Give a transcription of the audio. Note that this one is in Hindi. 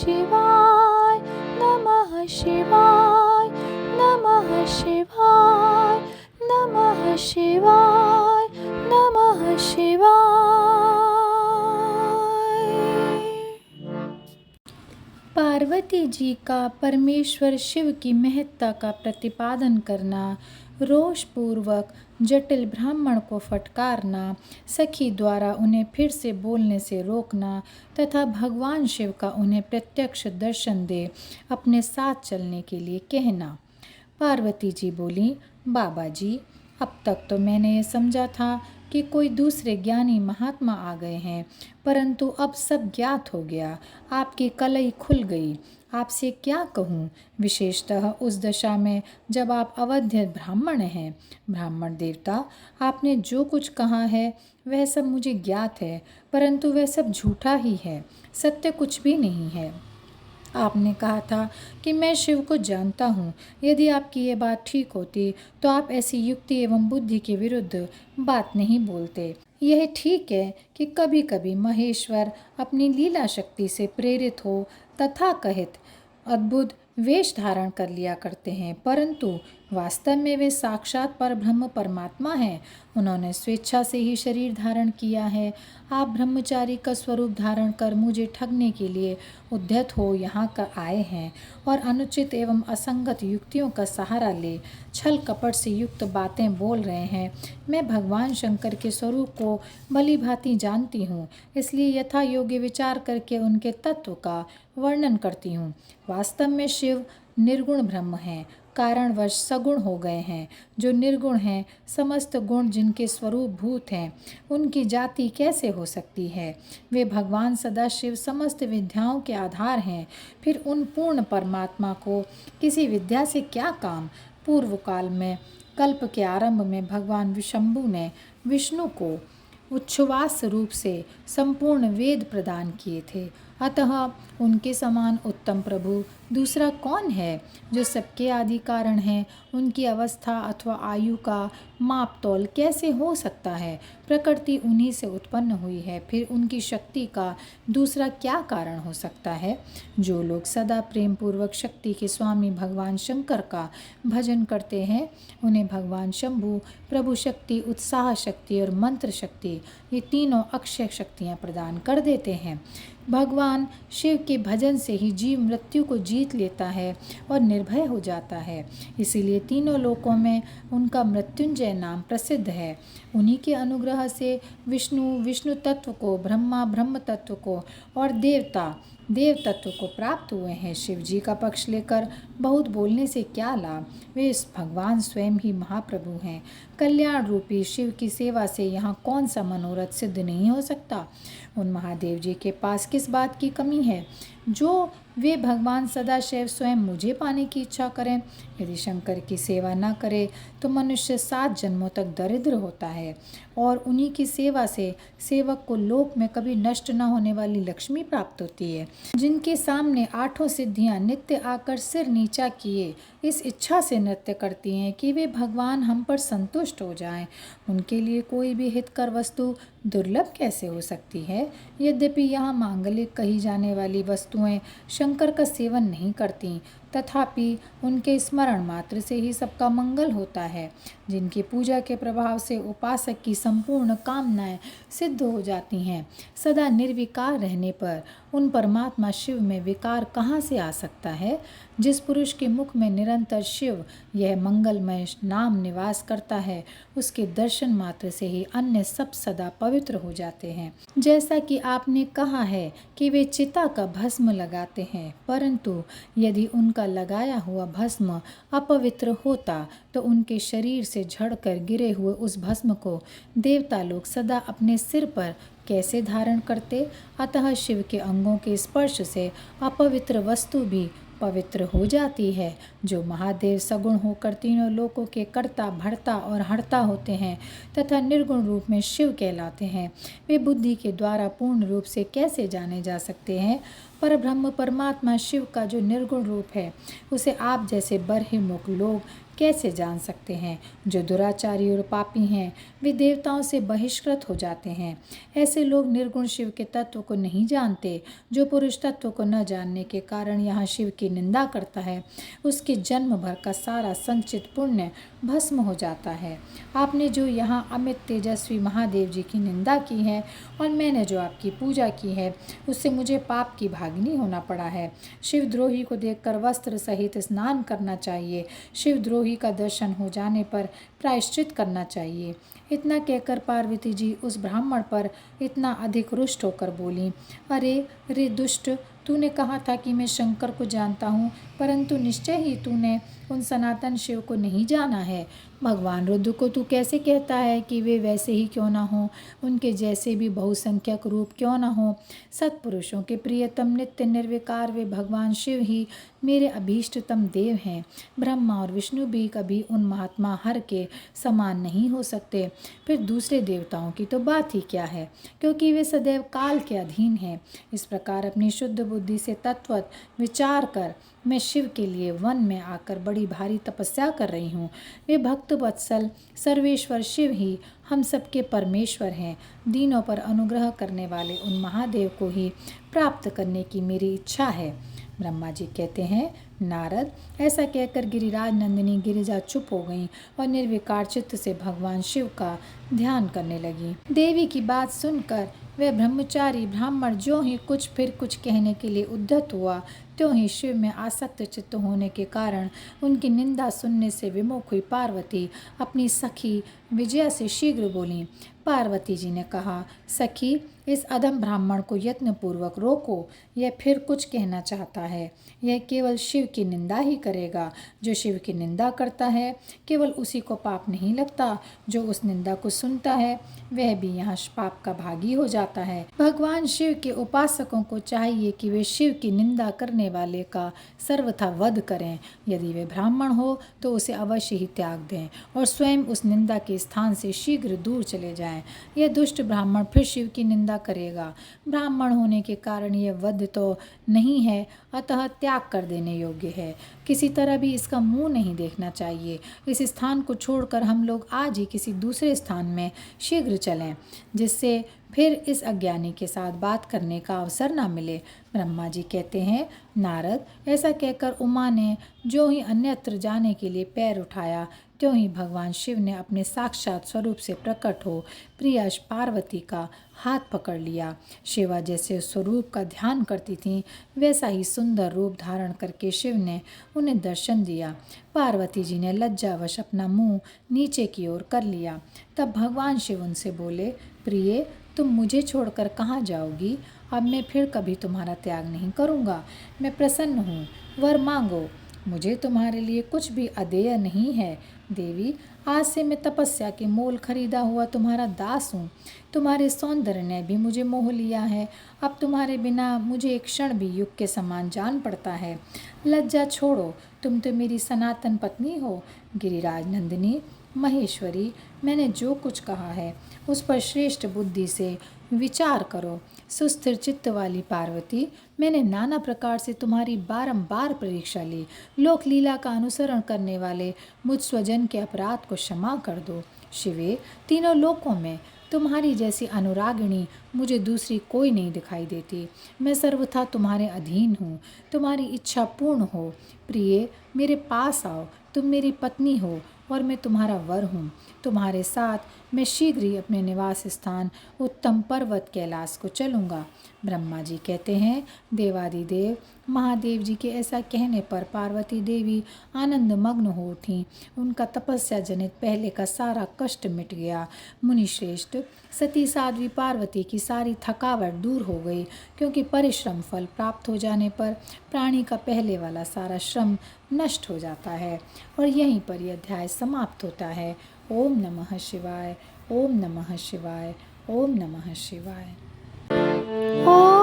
शिवाय नमः शिवाय नमः शिवाय नमः शिवाय नमः शिवाय। पार्वती जी का परमेश्वर शिव की महत्ता का प्रतिपादन करना, रोषपूर्वक जटिल ब्राह्मण को फटकारना, सखी द्वारा उन्हें फिर से बोलने से रोकना तथा भगवान शिव का उन्हें प्रत्यक्ष दर्शन दे अपने साथ चलने के लिए कहना। पार्वती जी बोली, बाबा जी, अब तक तो मैंने ये समझा था कि कोई दूसरे ज्ञानी महात्मा आ गए हैं, परंतु अब सब ज्ञात हो गया। आपकी कलई खुल गई। आपसे क्या कहूँ, विशेषतः उस दशा में जब आप अवध्य ब्राह्मण हैं। ब्राह्मण देवता, आपने जो कुछ कहा है वह सब मुझे ज्ञात है, परंतु वह सब झूठा ही है, सत्य कुछ भी नहीं है। आपने कहा था कि मैं शिव को जानता हूँ। यदि आपकी ये बात ठीक होती तो आप ऐसी युक्ति एवं बुद्धि के विरुद्ध बात नहीं बोलते। यह ठीक है कि कभी कभी महेश्वर अपनी लीला शक्ति से प्रेरित हो तथाकथित अद्भुत वेश धारण कर लिया करते हैं, परंतु वास्तव में वे साक्षात परब्रह्म परमात्मा हैं। उन्होंने स्वेच्छा से ही शरीर धारण किया है। आप ब्रह्मचारी का स्वरूप धारण कर मुझे ठगने के लिए उद्यत हो यहाँ कर आए हैं और अनुचित एवं असंगत युक्तियों का सहारा ले छल कपट से युक्त बातें बोल रहे हैं। मैं भगवान शंकर के स्वरूप को भली भांति जानती हूँ, इसलिए यथा योग्य विचार करके उनके तत्व का वर्णन करती हूँ। वास्तव में शिव निर्गुण ब्रह्म हैं, कारणवश सगुण हो गए हैं। जो निर्गुण हैं, समस्त गुण जिनके स्वरूप भूत हैं, उनकी जाति कैसे हो सकती है। वे भगवान सदाशिव समस्त विद्याओं के आधार हैं। फिर उन पूर्ण परमात्मा को किसी विद्या से क्या काम। पूर्व काल में कल्प के आरंभ में भगवान विशंभु ने विष्णु को उच्छ्वास रूप से संपूर्ण वेद प्रदान किए थे, अतः उनके समान उत्तम प्रभु दूसरा कौन है। जो सबके आदि कारण हैं, उनकी अवस्था अथवा आयु का माप तोल कैसे हो सकता है। प्रकृति उन्हीं से उत्पन्न हुई है, फिर उनकी शक्ति का दूसरा क्या कारण हो सकता है। जो लोग सदा प्रेम पूर्वक शक्ति के स्वामी भगवान शंकर का भजन करते हैं, उन्हें भगवान शंभु प्रभु शक्ति, उत्साह शक्ति और मंत्र शक्ति, ये तीनों अक्षय शक्तियाँ प्रदान कर देते हैं। भगवान शिव के भजन से ही जीव मृत्यु को जीत लेता है और निर्भय हो जाता है, इसीलिए तीनों लोकों में उनका मृत्युंजय नाम प्रसिद्ध है। उन्हीं के अनुग्रह से विष्णु विष्णु तत्व को, ब्रह्मा ब्रह्म तत्व को और देवता देव तत्व को प्राप्त हुए हैं। शिव जी का पक्ष लेकर बहुत बोलने से क्या लाभ, वे इस भगवान स्वयं ही महाप्रभु हैं। कल्याण रूपी शिव की सेवा से यहाँ कौन सा मनोरथ सिद्ध नहीं हो सकता। उन महादेव जी के पास किस बात की कमी है जो वे भगवान सदाशिव स्वयं मुझे पाने की इच्छा करें। यदि शंकर की सेवा न करे तो मनुष्य 7 जन्मों तक दरिद्र होता है और उन्हीं की सेवा से सेवक को लोक में कभी नष्ट न होने वाली लक्ष्मी प्राप्त होती है। जिनके सामने 8 सिद्धियां नित्य आकर सिर नीचा किए इस इच्छा से नृत्य करती हैं कि वे भगवान हम पर संतुष्ट हो जाएं, उनके लिए कोई भी हितकर वस्तु दुर्लभ कैसे हो सकती है। यद्यपि यहाँ मांगलिक कही जाने वाली वस्तुएं शंकर का सेवन नहीं करती, तथापि उनके स्मरण मात्र से ही सबका मंगल होता है। जिनकी पूजा के प्रभाव से उपासक की संपूर्ण कामनाएं सिद्ध हो जाती हैं, सदा निर्विकार रहने पर उन परमात्मा शिव में विकार कहाँ से आ सकता है। जिस पुरुष के मुख में निरंतर शिव यह मंगलमय नाम निवास करता है, उसके दर्शन मात्र से ही अन्य सब सदा पवित्र हो जाते हैं। जैसा कि आपने कहा है कि वे चिता का भस्म लगाते हैं, परंतु यदि उनका लगाया हुआ भस्म अपवित्र होता तो उनके शरीर से झड़कर गिरे हुए उस भस्म को देवता लोग सदा अपने सिर पर कैसे धारण करते। अतः शिव के अंगों के स्पर्श से अपवित्र वस्तु भी पवित्र हो जाती है। जो महादेव सगुण होकर तीनों लोकों के कर्ता, भर्ता और हर्ता होते हैं तथा निर्गुण रूप में शिव कहलाते हैं, वे बुद्धि के द्वारा पूर्ण रूप से कैसे जाने जा सकते हैं। पर ब्रह्म परमात्मा शिव का जो निर्गुण रूप है उसे आप जैसे बहिर्मुख लोग कैसे जान सकते हैं? जो दुराचारी और पापी हैं वे देवताओं से बहिष्कृत हो जाते हैं। ऐसे लोग निर्गुण शिव के तत्व को नहीं जानते। जो पुरुष तत्व को न जानने के कारण यहाँ शिव की निंदा करता है उसके जन्म भर का सारा संचित पुण्य भस्म हो जाता है। आपने जो यहाँ अमित तेजस्वी महादेव जी की निंदा की है और मैंने जो आपकी पूजा की है उससे मुझे पाप की भागिनी होना पड़ा है। शिवद्रोही को देखकर वस्त्र सहित स्नान करना चाहिए। शिवद्रोही का दर्शन हो जाने पर प्रायश्चित करना चाहिए। इतना कहकर पार्वती जी उस ब्राह्मण पर इतना अधिक रुष्ट होकर बोली, अरे रे दुष्ट, तूने कहा था कि मैं शंकर को जानता हूँ, परंतु निश्चय ही तूने उन सनातन शिव को नहीं जाना है। भगवान रुद्र को तू कैसे कहता है कि वे वैसे ही क्यों ना हों, उनके जैसे भी बहुसंख्यक रूप क्यों ना हो। सत्पुरुषों के प्रियतम नित्य निर्विकार वे भगवान शिव ही मेरे अभीष्टतम देव हैं। ब्रह्मा और विष्णु भी कभी उन महात्मा हर के समान नहीं हो सकते। फिर दूसरे देवताओं की तो बात ही क्या है, क्योंकि वे सदैव काल के अधीन हैं। इस प्रकार अपनी शुद्ध बुद्धि से तत्वत विचार कर मैं शिव के लिए वन में आकर बड़ी भारी तपस्या कर रही हूँ। वे भक्त वत्सल सर्वेश्वर शिव ही हम सबके परमेश्वर हैं। दीनों पर अनुग्रह करने वाले उन महादेव को ही प्राप्त करने की मेरी इच्छा है। ब्रह्मा जी कहते हैं, नारद, ऐसा कहकर गिरिराज नंदिनी गिरिजा चुप हो गईं और निर्विकार चित्त से भगवान शिव का ध्यान करने लगी। देवी की बात सुनकर वह ब्रह्मचारी ब्राह्मण जो ही कुछ फिर कुछ कहने के लिए उद्धत हुआ, त्यों ही शिव में आसक्त चित्त होने के कारण उनकी निंदा सुनने से विमुख हुई पार्वती अपनी सखी विजया से शीघ्र बोली। पार्वती जी ने कहा, सखी, इस अधम ब्राह्मण को यत्नपूर्वक रोको। यह फिर कुछ कहना चाहता है। यह केवल शिव की निंदा ही करेगा। जो शिव की निंदा करता है केवल उसी को पाप नहीं लगता, जो उस निंदा को सुनता है वह भी यहाँ पाप का भागी हो जाता है। भगवान शिव के उपासकों को चाहिए कि वे शिव की निंदा करने वाले का सर्वथा वध करें। यदि वे ब्राह्मण हो तो उसे अवश्य ही त्याग दें और स्वयं उस निंदा के स्थान से शीघ्र दूर चले जाएं। यह दुष्ट ब्राह्मण फिर शिव की निंदा करेगा। ब्राह्मण होने के कारण यह वध तो नहीं है, अतः त्याग कर देने योग्य है। किसी तरह भी इसका मुंह नहीं देखना चाहिए। इस स्थान को छोड़कर हम लोग आज ही किसी दूसरे स्थान में शीघ्र चलें, जिससे फिर इस अज्ञानी के साथ बात करने का अवसर न मिले। ब्रह्मा जी कहते हैं, नारद, ऐसा कहकर उमा ने जो ही अन्यत्र जाने के लिए पैर उठाया, त्यों ही भगवान शिव ने अपने साक्षात स्वरूप से प्रकट हो प्रिया पार्वती का हाथ पकड़ लिया। शिवा जैसे स्वरूप का ध्यान करती थीं, वैसा ही सुंदर रूप धारण करके शिव ने उन्हें दर्शन दिया। पार्वती जी ने लज्जावश अपना मुंह नीचे की ओर कर लिया। तब भगवान शिव उनसे बोले, प्रिय, तुम मुझे छोड़कर कहाँ जाओगी? अब मैं फिर कभी तुम्हारा त्याग नहीं करूँगा। मैं प्रसन्न हूँ, वर मांगो। मुझे तुम्हारे लिए कुछ भी अदेय नहीं है। देवी, आज से मैं तपस्या के मोल खरीदा हुआ तुम्हारा दास हूँ। तुम्हारे सौंदर्य ने भी मुझे मोह लिया है। अब तुम्हारे बिना मुझे एक क्षण भी युग के समान जान पड़ता है। लज्जा छोड़ो, तुम तो मेरी सनातन पत्नी हो। गिरिराज नंदिनी, महेश्वरी, मैंने जो कुछ कहा है उस पर श्रेष्ठ बुद्धि से विचार करो। सुस्थिर चित्त वाली पार्वती, मैंने नाना प्रकार से तुम्हारी बारंबार परीक्षा ली। लोक लीला का अनुसरण करने वाले मुझ स्वजन के अपराध को क्षमा कर दो। शिवे, तीनों लोकों में तुम्हारी जैसी अनुरागिणी मुझे दूसरी कोई नहीं दिखाई देती। मैं सर्वथा तुम्हारे अधीन हूँ। तुम्हारी इच्छा पूर्ण हो। प्रिय, मेरे पास आओ। तुम मेरी पत्नी हो और मैं तुम्हारा वर हूँ। तुम्हारे साथ मैं शीघ्र ही अपने निवास स्थान उत्तम पर्वत कैलाश को चलूँगा। ब्रह्मा जी कहते हैं, देवादिदेव महादेव जी के ऐसा कहने पर पार्वती देवी आनंद मग्न हो उठी। उनका तपस्या जनित पहले का सारा कष्ट मिट गया। मुनिश्रेष्ठ, सती साध्वी पार्वती की सारी थकावट दूर हो गई, क्योंकि परिश्रम फल प्राप्त हो जाने पर प्राणी का पहले वाला सारा श्रम नष्ट हो जाता है। और यहीं पर यह अध्याय समाप्त होता है। ओम नमः शिवाय, ओम नमः शिवाय, ओम नमः शिवाय। ओम